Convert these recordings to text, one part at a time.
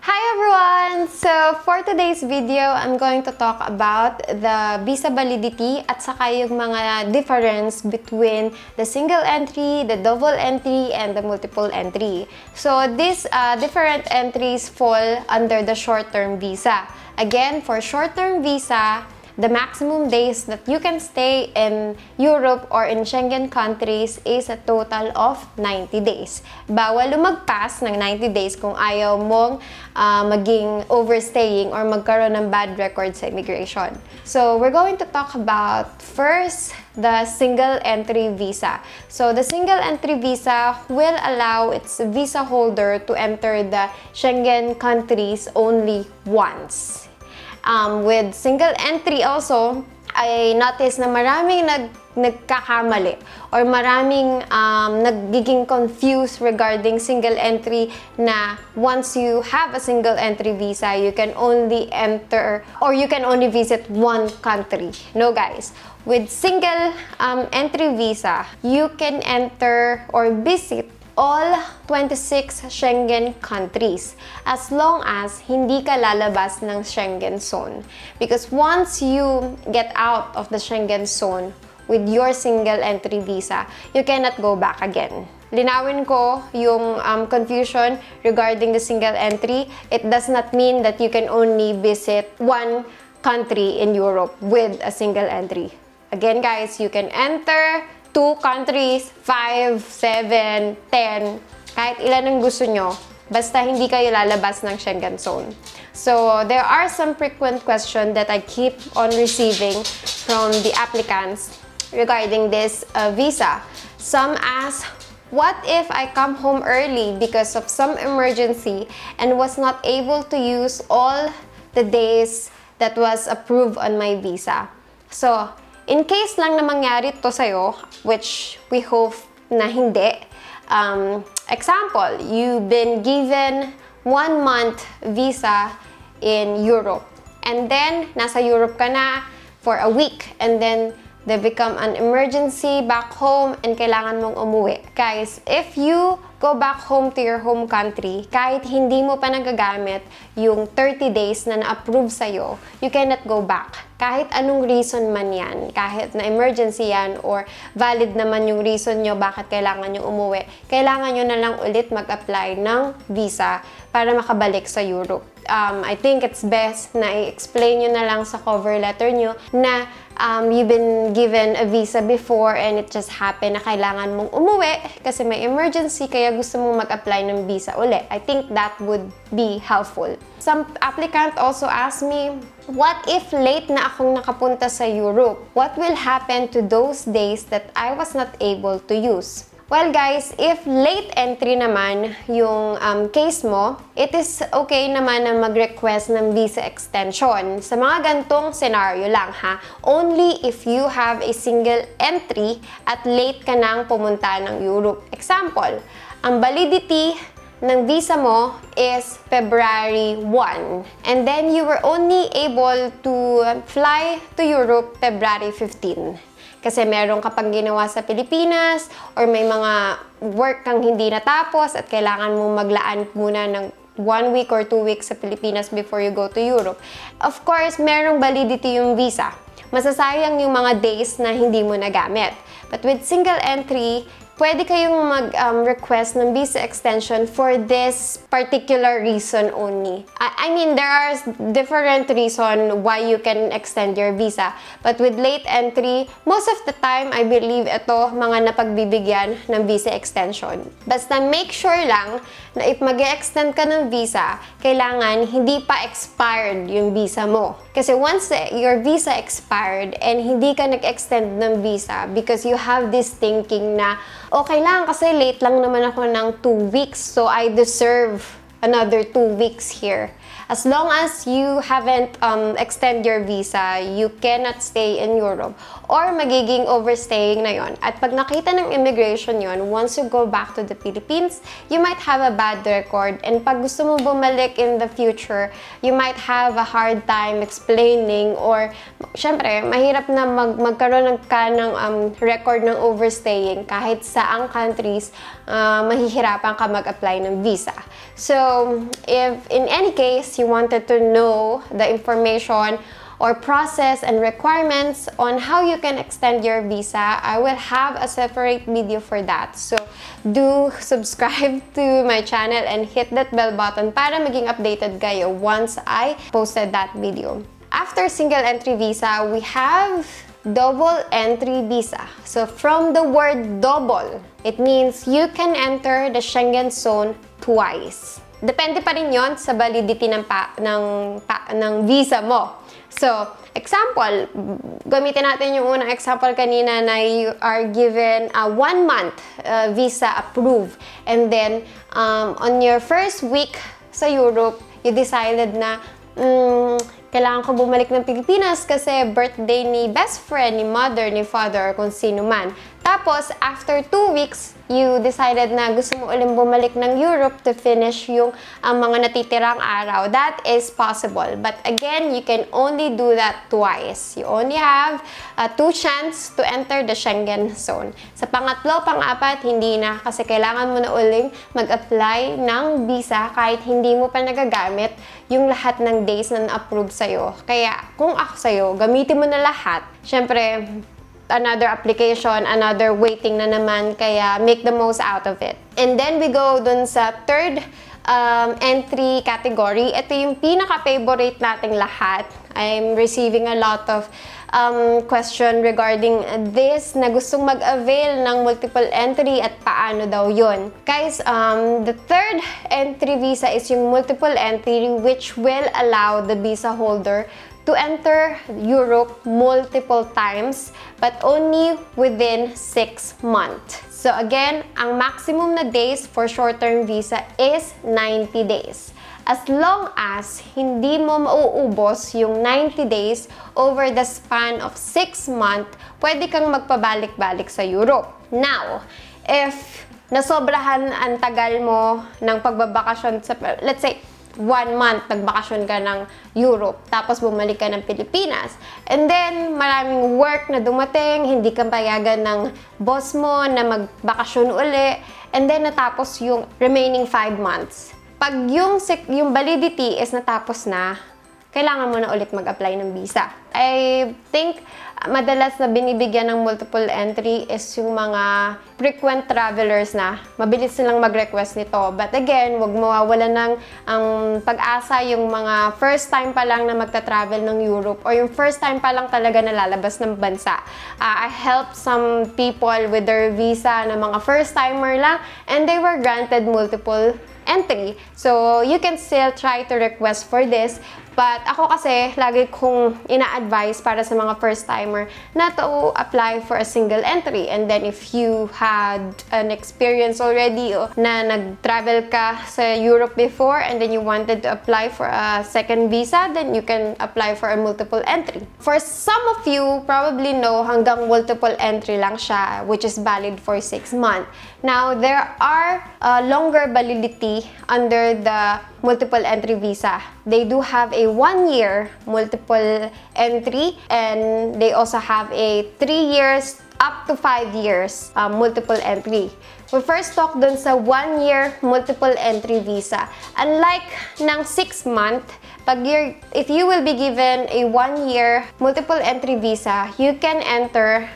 Hi everyone! So, for today's video, I'm going to talk about the visa validity at saka yung mga difference between the single entry, the double entry, and the multiple entry. So, these different entries fall under the short-term visa. Again, for short-term visa, the maximum days that you can stay in Europe or in Schengen countries is a total of 90 days. Bawal lumagpas ng 90 days kung ayaw mong maging overstaying or magkaroon ng bad record sa immigration. So, we're going to talk about first the single entry visa. So, the single entry visa will allow its visa holder to enter the Schengen countries only once. With single entry also, I noticed na maraming nagkakamali or maraming nagiging confused regarding single entry na once you have a single entry visa, you can only enter or you can only visit one country. No guys, with single entry visa, you can enter or visit all 26 Schengen countries as long as hindi ka lalabas ng Schengen zone. Because once you get out of the Schengen zone with your single entry visa, you cannot go back again. Linawin ko yung confusion regarding the single entry. It does not mean that you can only visit one country in Europe with a single entry. Again guys, you can enter 2 countries, 5, 7, 10, kahit ilan ang gusto nyo, basta hindi kayo lalabas ng Schengen zone. So, there are some frequent questions that I keep on receiving from the applicants regarding this visa. Some ask, what if I come home early because of some emergency and was not able to use all the days that was approved on my visa? So, in case lang na mangyari to sa'yo, which we hope na hindi, example, you've been given 1 month visa in Europe. And then, nasa Europe ka na for a week. And then, there become an emergency back home and kailangan mong umuwi. Guys, if you go back home to your home country, kahit hindi mo pa nagagamit yung 30 days na na-approve sa'yo, you cannot go back. Kahit anong reason man yan, kahit na emergency yan or valid naman yung reason nyo bakit kailangan nyo umuwi, kailangan nyo na lang ulit mag-apply ng visa para makabalik sa Europe. I think it's best na i-explain nyo na lang sa cover letter nyo na you've been given a visa before and it just happened na kailangan mong umuwi kasi may emergency kaya gusto mong mag-apply ng visa uli. I think that would be helpful. Some applicant also asked me, what if late na akong nakapunta sa Europe? What will happen to those days that I was not able to use? Well guys, if late entry naman yung case mo, it is okay naman na mag-request ng visa extension. Sa mga gantong scenario lang ha, only if you have a single entry at late ka nang pumunta ng Europe. Example, ang validity ng visa mo is February 1 and then you were only able to fly to Europe February 15. Kasi meron ka pang ginawa sa Pilipinas or may mga work kang hindi natapos at kailangan mo maglaan muna ng 1 week or 2 weeks sa Pilipinas before you go to Europe. Of course, merong validity yung visa. Masasayang yung mga days na hindi mo nagamit. But with single entry, pwede kayong mag-request ng visa extension for this particular reason only. I mean, there are different reasons why you can extend your visa. But with late entry, most of the time, I believe ito mga napagbibigyan ng visa extension. Basta make sure lang na if mag-extend ka ng visa, kailangan hindi pa expired yung visa mo. Kasi once your visa expired and hindi ka nag-extend ng visa because you have this thinking na okay lang kasi late lang naman ako ng 2 weeks so I deserve another 2 weeks here. As long as you haven't extend your visa, you cannot stay in Europe or magiging overstaying na yon. At pag nakita ng immigration yon, once you go back to the Philippines, you might have a bad record and pag gusto mo bumalik in the future, you might have a hard time explaining or syempre, mahirap na magkaroon ka ng record ng overstaying kahit saang countries mahihirapan ka mag-apply ng visa. So, So, if in any case you wanted to know the information or process and requirements on how you can extend your visa, I will have a separate video for that. So, do subscribe to my channel and hit that bell button para maging updated kayo once I posted that video. After single entry visa, we have double entry visa. So, from the word double, it means you can enter the Schengen zone twice. Depende pa rin yon sa validity ng visa mo. So, example, gamitin natin yung unang example kanina na you are given a 1-month visa approved. And then, on your first week sa Europe, you decided na, kailangan ko bumalik ng Pilipinas kasi birthday ni best friend, ni mother, ni father, or kung sino man. Tapos, after 2 weeks, you decided na gusto mo ulit bumalik ng Europe to finish yung mga natitirang araw. That is possible. But again, you can only do that twice. You only have 2 chances to enter the Schengen zone. Sa pangatlo, pang-apat, hindi na kasi kailangan mo na uling mag-apply ng visa kahit hindi mo pa nagagamit yung lahat ng days na na-approve sa'yo. Kaya, kung ako sa'yo, gamitin mo na lahat. Siyempre, another application, another waiting na naman, kaya make the most out of it. And then we go dun sa third entry category. Ito yung pinaka-favorite nating lahat. I'm receiving a lot of question regarding this na gustong mag-avail ng multiple entry at paano daw yun. Guys, the third entry visa is yung multiple entry which will allow the visa holder to enter Europe multiple times but only within 6 months. So again, ang maximum na days for short-term visa is 90 days. As long as hindi mo mauubos yung 90 days over the span of 6 months, pwede kang magpabalik-balik sa Europe. Now, if nasobrahan ang tagal mo ng pagbabakasyon sa, let's say, 1 month, nagbakasyon ka ng Europe, tapos bumalik ka ng Pilipinas. And then, maraming work na dumating, hindi ka payagan ng boss mo na magbakasyon uli, and then natapos yung remaining 5 months. Pag yung validity is natapos na, kailangan mo na ulit mag-apply ng visa. I think madalas na binibigyan ng multiple entry is yung mga frequent travelers na mabilis silang mag-request nito. But again, wag mawawalan ng pag-asa yung mga first time pa lang na magta-travel ng Europe or yung first time pa lang talaga na lalabas ng bansa. I helped some people with their visa na mga first timer lang and they were granted multiple entry. So, you can still try to request for this. But ako kasi, lagi kong ina-advise para sa mga first-timer na to apply for a single entry. And then, if you had an experience already na nag-travel ka sa Europe before and then you wanted to apply for a second visa, then you can apply for a multiple entry. For some of you, probably know hanggang multiple entry lang siya, which is valid for 6 months. Now, there are longer validity under the multiple entry visa. They do have a 1-year multiple entry and they also have a 3 years up to 5 years multiple entry. We first talk dun sa 1-year multiple entry visa. Unlike ng 6 month, if you will be given a 1-year multiple entry visa, you can enter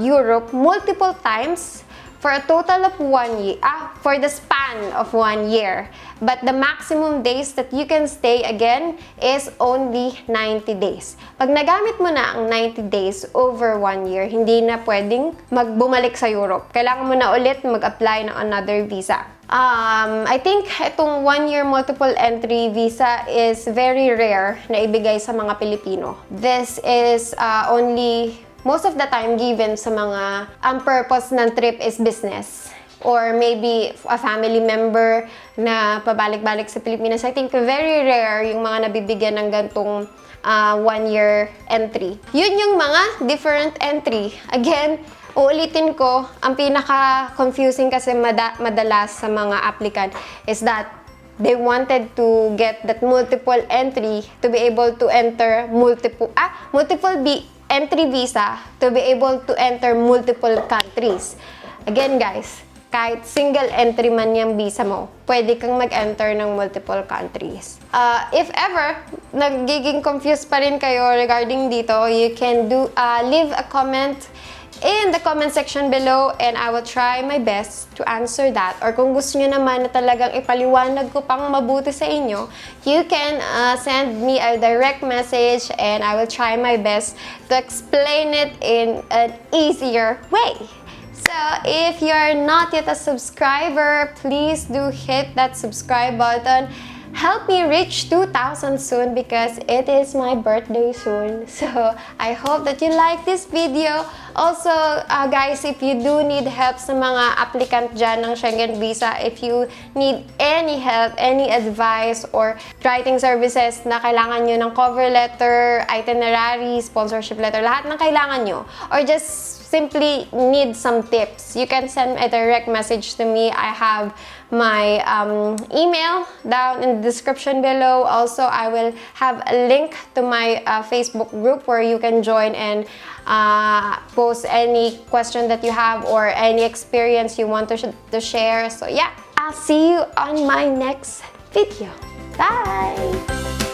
Europe multiple times for a total of 1 year, for the span of 1 year. But the maximum days that you can stay again is only 90 days. Pag nagamit mo na ang 90 days over 1 year, hindi na pwedeng bumalik sa Europe. Kailangan mo na ulit mag-apply ng another visa. I think itong 1-year multiple entry visa is very rare na ibigay sa mga Pilipino. This is only most of the time given sa mga ang purpose ng trip is business or maybe a family member na pabalik-balik sa Pilipinas. I think very rare yung mga nabibigyan ng gantong 1-year entry. Yun yung mga different entry. Again, uulitin ko, ang pinaka-confusing kasi madalas sa mga applicant is that they wanted to get that multiple entry to be able to enter multiple entry visa to be able to enter multiple countries. Again guys, kahit single entry man yung visa mo, pwede kang mag-enter ng multiple countries. If ever, nagiging confused pa rin kayo regarding dito, you can leave a comment in the comment section below and I will try my best to answer that. Or kung gusto nyo naman na talagang ipaliwanag ko pang mabuti sa inyo, you can send me a direct message and I will try my best to explain it in an easier way. So, if you're not yet a subscriber, please do hit that subscribe button. Help me reach 2,000 soon because it is my birthday soon. So, I hope that you like this video. Also, guys, if you do need help sa mga applicant dyan ng Schengen Visa, if you need any help, any advice, or writing services na kailangan nyo ng cover letter, itinerary, sponsorship letter, lahat ng kailangan nyo, or just simply need some tips, you can send a direct message to me. I have my email down in the description below. Also, I will have a link to my Facebook group where you can join and post any question that you have or any experience you want to share. So yeah, I'll see you on my next video. Bye!